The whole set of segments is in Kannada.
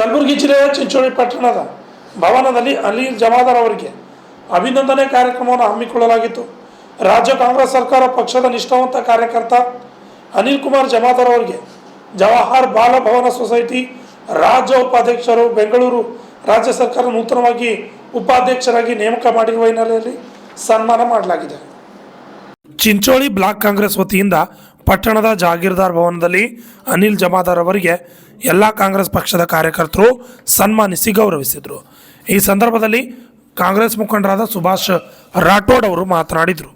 ಕಲಬುರಗಿ ಜಿಲ್ಲೆಯ ಚಿಂಚೋಳಿ ಪಟ್ಟಣದ ಭವನದಲ್ಲಿ ಅನಿಲ್ ಜಮಾದಾರ್ ಅವರಿಗೆ ಅಭಿನಂದನೆ ಕಾರ್ಯಕ್ರಮವನ್ನು ಹಮ್ಮಿಕೊಳ್ಳಲಾಗಿತ್ತು. ರಾಜ್ಯ ಕಾಂಗ್ರೆಸ್ ಸರ್ಕಾರ ಪಕ್ಷದ ನಿಷ್ಠಾವಂತ ಕಾರ್ಯಕರ್ತ ಅನಿಲ್ ಕುಮಾರ್ ಜಮಾದಾರ್ ಅವರಿಗೆ ಜವಾಹರ್ ಬಾಲಭವನ ಸೊಸೈಟಿ ರಾಜ್ಯ ಉಪಾಧ್ಯಕ್ಷರು ಬೆಂಗಳೂರು ರಾಜ್ಯ ಸರ್ಕಾರ ನೂತನವಾಗಿ ಉಪಾಧ್ಯಕ್ಷರಾಗಿ ನೇಮಕ ಮಾಡಿರುವ ಹಿನ್ನೆಲೆಯಲ್ಲಿ ಸನ್ಮಾನ ಮಾಡಲಾಗಿದೆ. ಚಿಂಚೋಳಿ ಬ್ಲಾಕ್ ಕಾಂಗ್ರೆಸ್ ವತಿಯಿಂದ ಪಟ್ಟಣದ ಜಾಗೀರ್ದಾರ್ ಭವನದಲ್ಲಿ ಅನಿಲ್ ಜಮಾದಾರ್ ಅವರಿಗೆ ಎಲ್ಲ ಕಾಂಗ್ರೆಸ್ ಪಕ್ಷದ ಕಾರ್ಯಕರ್ತರು ಸನ್ಮಾನಿಸಿ ಗೌರವಿಸಿದರು. ಈ ಸಂದರ್ಭದಲ್ಲಿ ಕಾಂಗ್ರೆಸ್ ಮುಖಂಡರಾದ ಸುಭಾಷ್ ರಾಠೋಡ್ ಅವರು ಮಾತನಾಡಿದರು.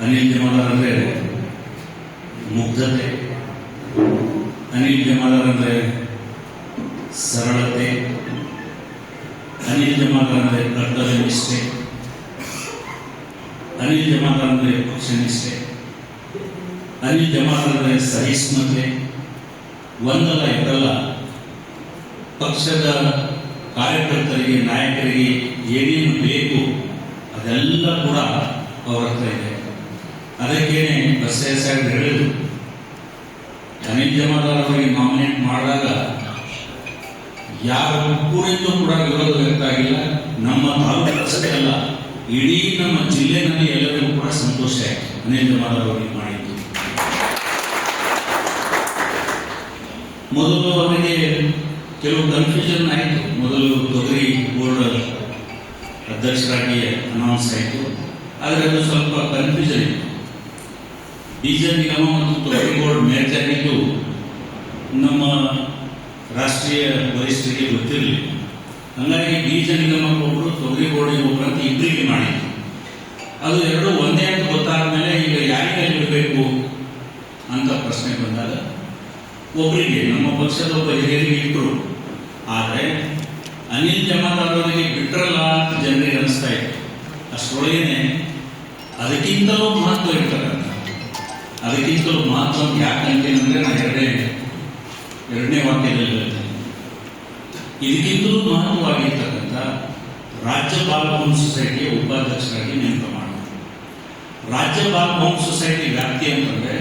ಅನಿಲ್ ಜಮಾದಾರ್ ಅಂದರೆ ಮುಗ್ಧತೆ, ಅನಿಲ್ ಜಮಾದಾರ್ ಅಂದರೆ ಸರಳತೆ, ಅನಿಲ್ ಜಮಾದಾರ್ ಅಂದರೆ ಕರ್ತವ್ಯ ನಿಷ್ಠೆ, ಅನಿಲ್ ಜಮಾದಾರ್ ಅಂದರೆ ಪಕ್ಷ ನಿಷ್ಠೆ, ಅನಿಲ್ ಜಮಾದಾರ್ ಅಂದರೆ ಸಹಿಷ್ಣುತೆ. ಒಂದಲ್ಲ ಎರಡಲ್ಲ, ಪಕ್ಷದ ಕಾರ್ಯಕರ್ತರಿಗೆ ನಾಯಕರಿಗೆ ಏನೇನು ಬೇಕು ಅದೆಲ್ಲ ಕೂಡ ಅವರ ಹತ್ರ ಇದೆ. ಅದಕ್ಕೇನೆ ಬಸಯ್ಯ ಸಾಹೇಬ್ ಹೇಳಿದ್ರು, ಅನಿಲ್ ಜಮಾದಾರ್ ಅವರಿಗೆ ನಾಮಿನೇಟ್ ಮಾಡಿದಾಗ ಯಾರ ಒಬ್ಬರಿಂದಲೂ ಕೂಡ ವಿರೋಧ ವ್ಯಕ್ತ ಆಗಿಲ್ಲ. ನಮ್ಮ ತಾಲೂಕು ಅಷ್ಟೇ ಅಲ್ಲ, ಇಡೀ ನಮ್ಮ ಜಿಲ್ಲೆನಲ್ಲಿ ಎಲ್ಲರಿಗೂ ಕೂಡ ಸಂತೋಷ ಆಯಿತು ಅನಿಲ್ ಜಮಾದಾರ್ ಅವರಿಗೆ ಮಾಡಿದ್ದು. ಮೊದಲು ಅವರಿಗೆ ಕೆಲವು ಕನ್ಫ್ಯೂಷನ್ ಆಯಿತು. ಮೊದಲು ತೊಗರಿ ಬೋರ್ಡ್ ಅಧ್ಯಕ್ಷರಾಗಿ ಅನೌನ್ಸ್ ಆಯಿತು, ಆದರೆ ಅದು ಸ್ವಲ್ಪ ಕನ್ಫ್ಯೂಷನ್ ಇತ್ತು. ಡೀಸೆಲ್ ನಿಗಮ ಮತ್ತು ತೊಗರಿ ಬೋರ್ಡ್ ಮೇಲ್ಜ್ ಆಗಿದ್ದು ನಮ್ಮ ರಾಷ್ಟ್ರೀಯ ವರಿಷ್ಠರಿಗೆ ಗೊತ್ತಿರಲಿಲ್ಲ. ಹಾಗಾಗಿ ಡೀಸೆಲ್ ನಿಗಮಕ್ಕೆ ಒಬ್ಬರು ತೊಗರಿ ಬೋರ್ಡಿಗೆ ಒಬ್ಬರು ಅಂತ ಇಬ್ಬರಿಗೆ ಮಾಡಿತ್ತು. ಅದು ಎರಡು ಒಂದೇ ಅಂತ ಗೊತ್ತಾದ ಮೇಲೆ ಈಗ ಯಾರಿಗೆ ಇಡಬೇಕು ಅಂತ ಪ್ರಶ್ನೆ ಬಂದಾಗ ಒಬ್ಬರಿಗೆ ನಮ್ಮ ಪಕ್ಷದ ಒಬ್ಬ ಹಿರಿಯರಿಗೆ ಇಟ್ಟರು. ಆದರೆ ಅನಿಲ್ ಜಮಾದಾರ್ ಅವರಿಗೆ ಬಿಟ್ಟರಲ್ಲ ಅಂತ ಜನರಿಗೆ ಅನಿಸ್ತಾ ಇತ್ತು. ಅಷ್ಟರೊಳಗೇನೆ ಅದಕ್ಕಿಂತಲೂ ಮಹತ್ವ ಇರ್ತಕ್ಕಂಥ, ಅದಕ್ಕಿಂತಲೂ ಮಹತ್ವ ಯಾಕಂತೇನೆಂದರೆ ನಾನು ಎರಡನೇ ವಾಕ್ಯದಲ್ಲಿ ಹೇಳ್ತೇನೆ. ಇದಕ್ಕಿಂತಲೂ ಮಹತ್ವವಾಗಿರ್ತಕ್ಕಂಥ ರಾಜ್ಯ ಬಾಲಭವನ ಸೊಸೈಟಿಯ ಉಪಾಧ್ಯಕ್ಷರಾಗಿ ನೇಮಕ ಮಾಡಿದ್ರು. ರಾಜ್ಯ ಬಾಲಭವನ ಸೊಸೈಟಿ ವ್ಯಾಪ್ತಿ ಅಂತಂದರೆ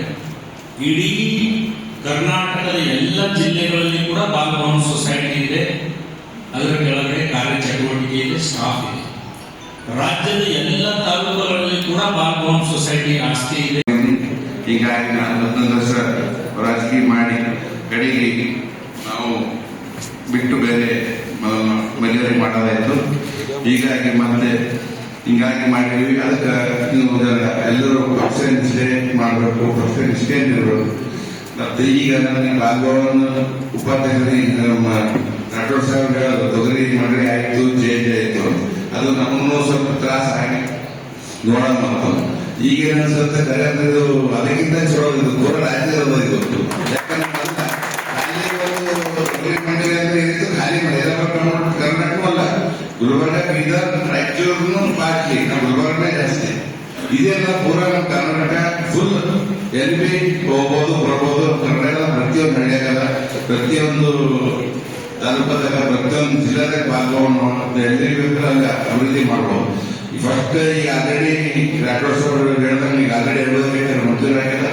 ಇಡೀ ಕರ್ನಾಟಕದ ಎಲ್ಲ ಜಿಲ್ಲೆಗಳಲ್ಲಿ ಕೂಡ ಬಾಲಭವನ ಸೊಸೈಟಿ ಇದೆ. ಅದರ ಕೆಳಗಡೆ ಕಾರ್ಯಚಟುವಟಿಕೆ ಇದೆ, ಸ್ಟಾಫ್ ಇದೆ. ರಾಜ್ಯದ ಎಲ್ಲ ತಾಲೂಕುಗಳಲ್ಲಿ ಕೂಡ ಬಾಲಭವನ ಸೊಸೈಟಿ ಆಸ್ತಿ ಇದೆ. ಹೀಗಾಗಿ ನಾನು 11 ವರ್ಷ ರಾಜಕೀಯ ಮಾಡಿ ಕಡೆಗೆ ನಾವು ಬಿಟ್ಟು ಬೇರೆ ಮನೆಯವರಿಗೆ ಮಾಡೋದಾಯ್ತು. ಹೀಗಾಗಿ ಮಾಡಿದ್ವಿ. ಅದಕ್ಕೆ ನೀವು ಎಲ್ಲರೂ ಪಕ್ಷ ನಿಷ್ಠೆ ಮಾಡಬೇಕು, ಪಕ್ಷ ನಿಷ್ಠೆ ಇರಬೇಕು. ಮತ್ತು ಈಗ ನನಗೆ ಬಾಲಭವನ ಉಪಾಧ್ಯಕ್ಷರಿಗೆ ನಮ್ಮ ರಾಠೋಡ್ ಸಾಹೇಬ್ ಹೇಳೋದು ತೊಗರಿ ಮಂಡಳಿ ಆಯಿತು, ಚೇಂಜ್ ಆಯಿತು. ಅದು ನಮಗೂ ಸ್ವಲ್ಪ ತ್ರಾಸ ಆಗಿ ನೋಡೋಣ. ಈಗ ಅನ್ಸುತ್ತೆ ಕರೆಂದು ಅದಕ್ಕಿಂತ ಚಲೋ ಪೂರ ರಾಜ್ಯದ ಗೊತ್ತು. ಯಾಕಂದ್ರೆ ತೊಗರಿ ಮಂಡಳಿ ಅಂದ್ರೆ ಏನಿತ್ತು, ಖಾಲಿ ಕರ್ನಾಟಕ ಅಲ್ಲ, ಗುಲ್ಬರ್ಗ, ಬೀದರ್, ರಾಯಚೂರು ಬಾಕಿ, ನಮ್ಮ ಗುಲ್ಬರ್ಗನೇ ಜಾಸ್ತಿ. ಇದೆಲ್ಲ ಪೂರ ನಮ್ಮ ಕರ್ನಾಟಕ ಫುಲ್ ಎಲ್ಲಿ ಹೋಗ್ಬೋದು ಬರ್ಬೋದು. ಕರ್ನಾಟಕ ಪ್ರತಿಯೊಂದು ಹಳ್ಳಿಯಾಗಲ್ಲ, ಪ್ರತಿಯೊಂದು ತಾಲೂಕದಾಗ, ಪ್ರತಿಯೊಂದು ಜಿಲ್ಲೆದಾಗ ಭಾಗವನ್ನು ಎಲ್ಲಿಗೆ ಬೇಕಾದ್ರೆ ಅಭಿವೃದ್ಧಿ ಮಾಡ್ಬೋದು. ಫಸ್ಟ್ ಈಗ ಆಲ್ರೆಡಿ ರಾಠೋಡ್ ಸಾಹೇಬ್ ಹೇಳ್ದಂಗೆ ಈಗ ಆಲ್ರೆಡಿ 2 ಮಂಜೂರು ಆಗ್ಯದ.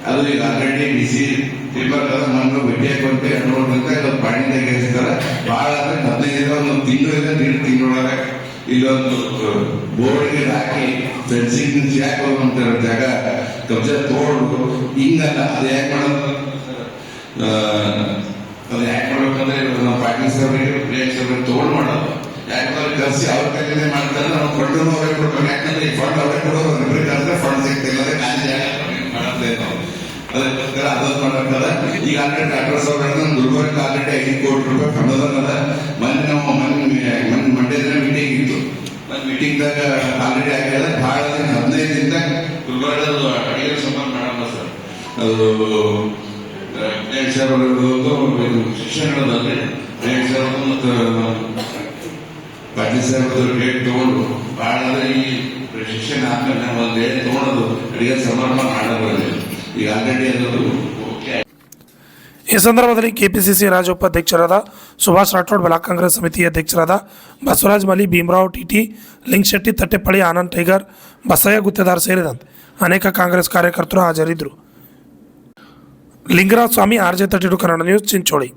ಅದು ಈಗ ಆಲ್ರೆಡಿ ಬಿಸಿ ಟಿಪ್ಪರ್ ಮಣ್ಣು ಭೇಟಿಯಾಗಿ ಬಂದು 2 ಗಂಟೆ ಪಾಣಿದಾಗ ಇರ್ತಾರೆ. ಭಾಳ ಅಂದ್ರೆ 15 ಒಂದು ತಿಂಗಳಿಂದ 1.5 ತಿಂಗಳೊಳಗೆ ಇಲ್ಲೊಂದು ಬೋರ್ಡ್ಗೆ ಹಾಕಿ ಫೆನ್ಸಿಂಗ್ ಹಾಕುವಂತ ಜಾಗ ಕಬ್ಜಾ ತೋಡು ಹಿಂಗಲ್ಲ. ಅದು ಯಾಕೆ ಮಾಡೋದು, ಅದು ಯಾಕೆ ಮಾಡ್ಬೇಕಂದ್ರೆ ನಮ್ಮ ಪಾಟೀಲ್ ಸಾಹೇಬರಿಗೆ, ಪ್ರಿಯಾಂಕ್ ಸಾಹೇಬರಿಗೆ ತಗೊಂಡು ಮಾಡೋದು. ಯಾಕಂದ್ರೆ ಕರ್ಸಿ ಅವ್ರ ಕೈಲೇ ಮಾಡ್ತಾರೆ, ನಾವು ಫಂಡ್ ಅವರೇ ಕೊಡ್ಬೇಕು. ಯಾಕಂದ್ರೆ ಈ ಫಂಡ್ ಅವರೇ ಕೊಡೋದು, ಬೇಕಾದ್ರೆ ಫಂಡ್ ಸಿಗ್ತಿಲ್ಲ, ಖಾಲಿ ಜಾಗ ಮಾಡೋದೇ ನಾವು. ಅದಕ್ಕೋಸ್ಕರ ಅದೊಂದು ಮಾಡಬೇಕಲ್ಲ. ಈಗ already doctor Saheb Gulbarga already 5 ಕೋಟಿ ರೂಪಾಯಿ ಫಂಡ್ ಅದ. ಮೊನ್ನೆ ನಾವು ಮಂಡ್ಯದ ಮೀಟಿಂಗ್ ಇತ್ತು. ಮೀಟಿಂಗ್ದಾಗ ಆಲ್ರೆಡಿ ಆಗ್ಯದ. ಭಾಳ 15 ದಿನದಾಗ ಗುಲ್ಬರ್ಗದ ಅಡಿಗೆ ಸಂಬಂಧ ಮಾಡಲ್ಲ ಸರ್. ಅದು ಸರ್ ಇದು ಶಿಕ್ಷಣದಲ್ಲಿ ವಿನಾಯಕ್ ಸರ್ ಮತ್ತು ಪಾಟೀಲ್ ಸರ್ ಡೇಟ್ ತಗೊಂಡು ಭಾಳ ಈ ಶಿಕ್ಷಣ ಆದ್ಮೇಲೆ ನಾವು ಒಂದು ಡೇಟ್ ತಗೊಂಡು ಅಡಿಗೆ ಸಮಾರಂಭ ಮಾಡಬಾರ್ದು. ಈಗ ಆಲ್ರೆಡಿ ಅದು ಓಕೆ. ಈ ಸಂದರ್ಭದಲ್ಲಿ ಕೆಪಿಸಿಸಿ ರಾಜ್ಯ ಉಪಾಧ್ಯಕ್ಷರಾದ ಸುಭಾಷ್ ರಾಠೋಡ್, ಬ್ಲಾಕ್ ಕಾಂಗ್ರೆಸ್ ಸಮಿತಿ ಅಧ್ಯಕ್ಷರಾದ ಬಸವರಾಜ್ ಮಲಿ, ಭೀಮರಾವ್ ಟಿಟಿ, ಲಿಂಗಶೆಟ್ಟಿ, ತಟ್ಟೆಪಳ್ಳಿ, ಆನಂದ್ ಟೈಗರ್, ಬಸಯ್ಯ ಗುತ್ತೇದಾರ್ ಸೇರಿದಂತೆ ಅನೇಕ ಕಾಂಗ್ರೆಸ್ ಕಾರ್ಯಕರ್ತರು ಹಾಜರಿದ್ದರು. ಲಿಂಗರಾಜ್ ಸ್ವಾಮಿ, RJ32 ಕನ್ನಡ ನ್ಯೂಸ್, ಚಿಂಚೋಳಿ.